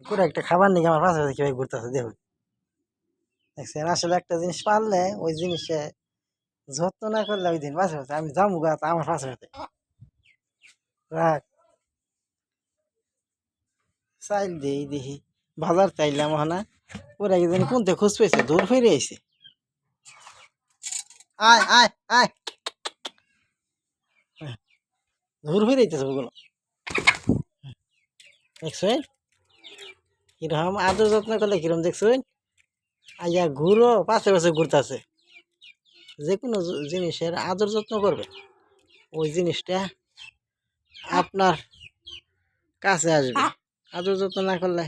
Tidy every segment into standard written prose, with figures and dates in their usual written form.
পুরো একটা খাবার নিয়ে আমার পাশে পাশে কিভাবে ঘুরতেছে দেখুন। দেখছেন আসলে একটা জিনিস পারলে ওই জিনিসে যত্ন না করলে ওই দিন পাশে পাশে আমি যাবো গা তা আমার পাশে পাশে রাখ চাইল দিই দেখি বাজার চাইলাম হনা ওরা একদিন কোনতে খোঁজ পেয়েছে দূর ফিরে আইছে আয় আয় আয় দূর ফিরে আইতেছে ওগুলো দেখছেন কিরকম আদর যত্ন করলে কিরকম দেখছেন আইয়া ঘুরো পাশে পাশে ঘুরতেছে যে কোনো জিনিসের আদর যত্ন করবে ওই জিনিসটা আপনার কাছে আসবে আদর যত্ন না করলে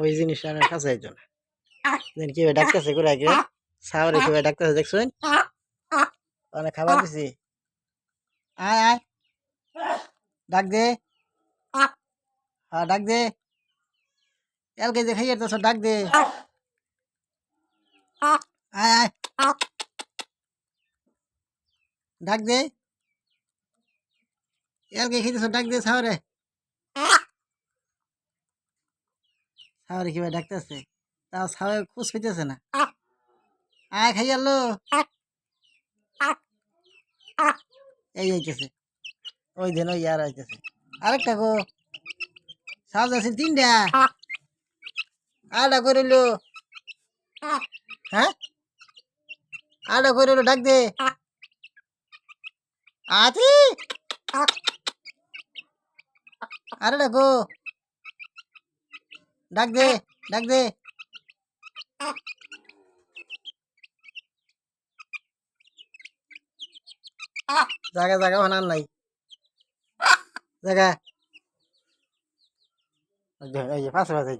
ওই জিনিসটা আমার কাছে আসবে না দেন কিভাবে ডাকতেছে করে আগে সাওয়ারে কিভাবে ডাকতেছে দেখছেন অনেক খাবার দিছি আয় আয় ডাক দে হ্যাঁ ডাক দে এলকে যে খাইয়ে তো ডাক দে আয় আয় ডাক দে এলকে খাইতেছ ডাক দে সাওয়ারে সাওয়ারে কিভাবে ডাকতেছে তাও সাওয়ারে খুশ হইতেছে না আয় খাইয়ে আলো এই যাইতেছে ওই দিন ওই আর আইতেছে আরেকটা গো সাজ আছে তিনটা আটা করিল হ্যাঁ আটা করিল ডাক দে আছি আরে ডাকো ডাক দে ডাক দে জায়গা জায়গা বানান নাই জায়গা এই যে পাশে পাশে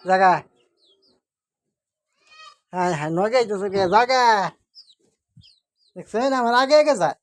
জায়গা হ্যাঁ হ্যাঁ নগে আইতেছে জায়গা দেখছেন আমার আগে আগে যায়